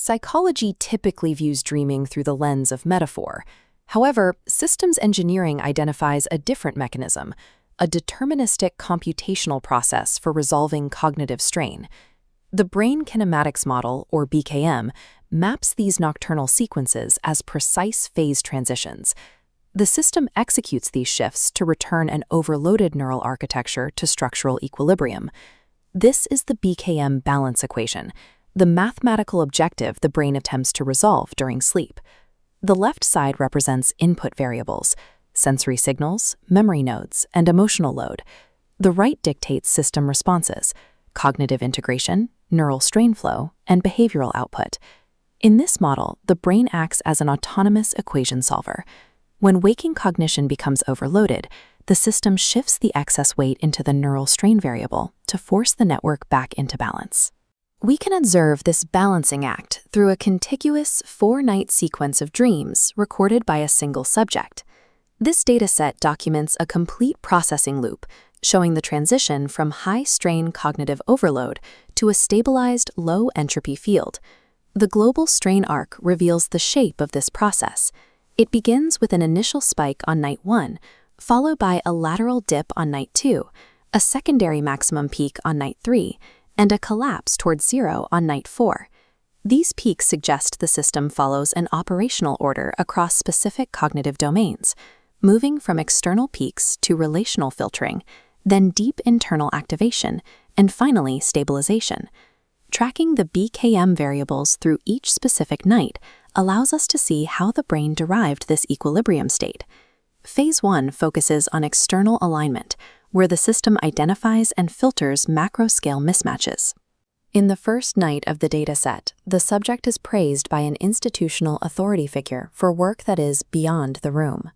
Psychology typically views dreaming through the lens of metaphor. However, systems engineering identifies a different mechanism, a deterministic computational process for resolving cognitive strain. The Brain Kinematics Model, or BKM, maps these nocturnal sequences as precise phase transitions. The system executes these shifts to return an overloaded neural architecture to structural equilibrium. This is the BKM balance equation, the mathematical objective the brain attempts to resolve during sleep. The left side represents input variables, sensory signals, memory nodes, and emotional load. The right dictates system responses, cognitive integration, neural strain flow, and behavioral output. In this model, the brain acts as an autonomous equation solver. When waking cognition becomes overloaded, the system shifts the excess weight into the neural strain variable to force the network back into balance. We can observe this balancing act through a contiguous 4-night sequence of dreams recorded by a single subject. This dataset documents a complete processing loop, showing the transition from high-strain cognitive overload to a stabilized low-entropy field. The global strain arc reveals the shape of this process. It begins with an initial spike on night 1, followed by a lateral dip on night 2, a secondary maximum peak on night 3, and a collapse towards 0 on night 4. These peaks suggest the system follows an operational order across specific cognitive domains, moving from external peaks to relational filtering, then deep internal activation, and finally stabilization. Tracking the BKM variables through each specific night allows us to see how the brain derived this equilibrium state. Phase 1 focuses on external alignment, where the system identifies and filters macro-scale mismatches. In the first night of the dataset, the subject is praised by an institutional authority figure for work that is beyond the room.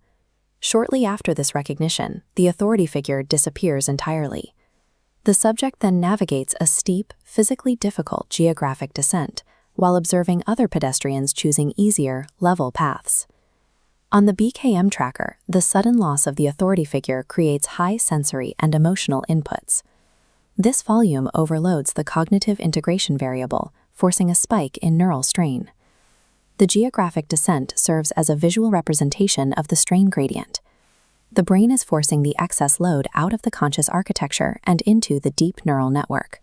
Shortly after this recognition, the authority figure disappears entirely. The subject then navigates a steep, physically difficult geographic descent, while observing other pedestrians choosing easier, level paths. On the BKM tracker, the sudden loss of the authority figure creates high sensory and emotional inputs. This volume overloads the cognitive integration variable, forcing a spike in neural strain. The geographic descent serves as a visual representation of the strain gradient. The brain is forcing the excess load out of the conscious architecture and into the deep neural network.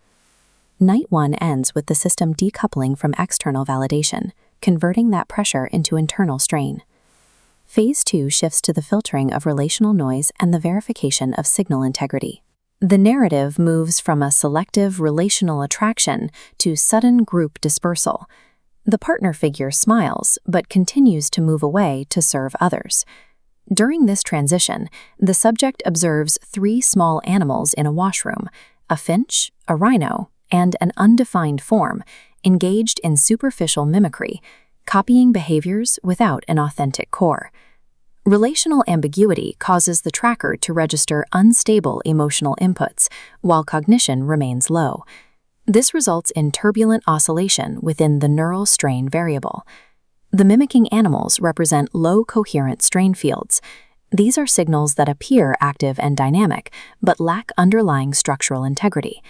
Night 1 ends with the system decoupling from external validation, converting that pressure into internal strain. Phase 2 shifts to the filtering of relational noise and the verification of signal integrity. The narrative moves from a selective relational attraction to sudden group dispersal. The partner figure smiles, but continues to move away to serve others. During this transition, the subject observes 3 small animals in a washroom, a finch, a rhino, and an undefined form, engaged in superficial mimicry, copying behaviors without an authentic core. Relational ambiguity causes the tracker to register unstable emotional inputs, while cognition remains low. This results in turbulent oscillation within the neural strain variable. The mimicking animals represent low-coherent strain fields. These are signals that appear active and dynamic, but lack underlying structural integrity.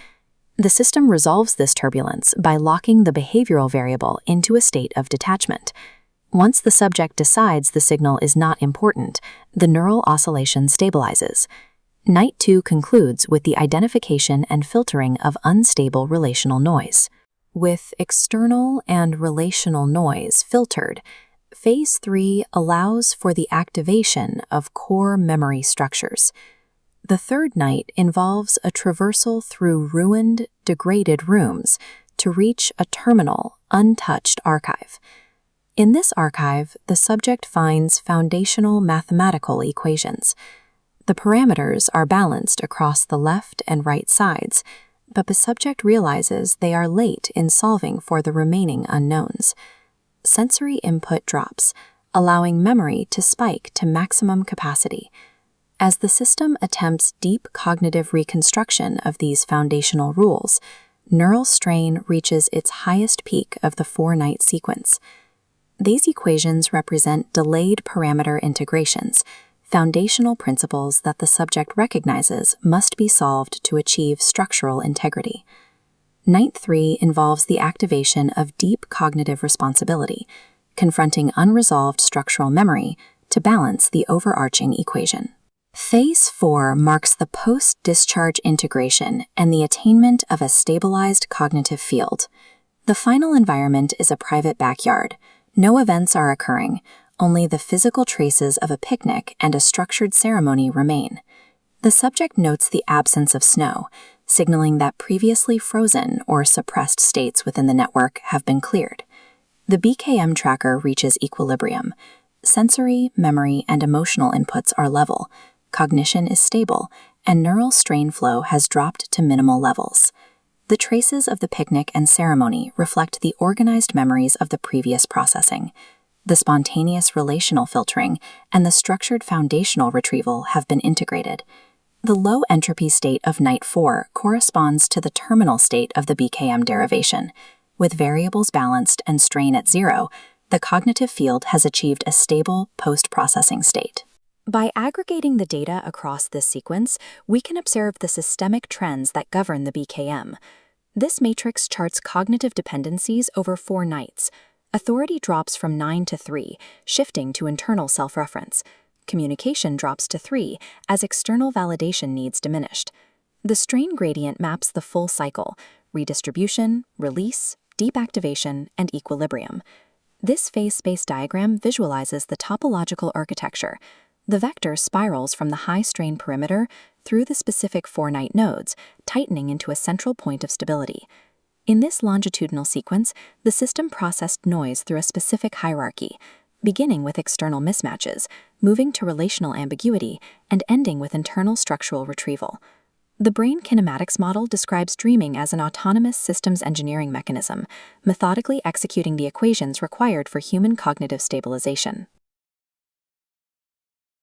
The system resolves this turbulence by locking the behavioral variable into a state of detachment. Once the subject decides the signal is not important, the neural oscillation stabilizes. Night 2 concludes with the identification and filtering of unstable relational noise. With external and relational noise filtered, Phase 3 allows for the activation of core memory structures. The third night involves a traversal through ruined, degraded rooms to reach a terminal, untouched archive. In this archive, the subject finds foundational mathematical equations. The parameters are balanced across the left and right sides, but the subject realizes they are late in solving for the remaining unknowns. Sensory input drops, allowing memory to spike to maximum capacity. As the system attempts deep cognitive reconstruction of these foundational rules, neural strain reaches its highest peak of the 4-night sequence. These equations represent delayed parameter integrations, foundational principles that the subject recognizes must be solved to achieve structural integrity. Night 3 involves the activation of deep cognitive responsibility, confronting unresolved structural memory to balance the overarching equation. Phase 4 marks the post-discharge integration and the attainment of a stabilized cognitive field. The final environment is a private backyard. No events are occurring, only the physical traces of a picnic and a structured ceremony remain. The subject notes the absence of snow, signaling that previously frozen or suppressed states within the network have been cleared. The BKM tracker reaches equilibrium. Sensory, memory, and emotional inputs are level, cognition is stable, and neural strain flow has dropped to minimal levels. The traces of the picnic and ceremony reflect the organized memories of the previous processing. The spontaneous relational filtering and the structured foundational retrieval have been integrated. The low entropy state of Night 4 corresponds to the terminal state of the BKM derivation. With variables balanced and strain at 0, the cognitive field has achieved a stable post-processing state. By aggregating the data across this sequence, we can observe the systemic trends that govern the BKM. This matrix charts cognitive dependencies over 4 nights. Authority drops from 9 to 3, shifting to internal self-reference. Communication drops to 3 as external validation needs diminished. The strain gradient maps the full cycle: redistribution, release, deep activation, and equilibrium. This phase space diagram visualizes the topological architecture. The vector spirals from the high-strain perimeter through the specific 4-night nodes, tightening into a central point of stability. In this longitudinal sequence, the system processed noise through a specific hierarchy, beginning with external mismatches, moving to relational ambiguity, and ending with internal structural retrieval. The Brain Kinematics Model describes dreaming as an autonomous systems engineering mechanism, methodically executing the equations required for human cognitive stabilization.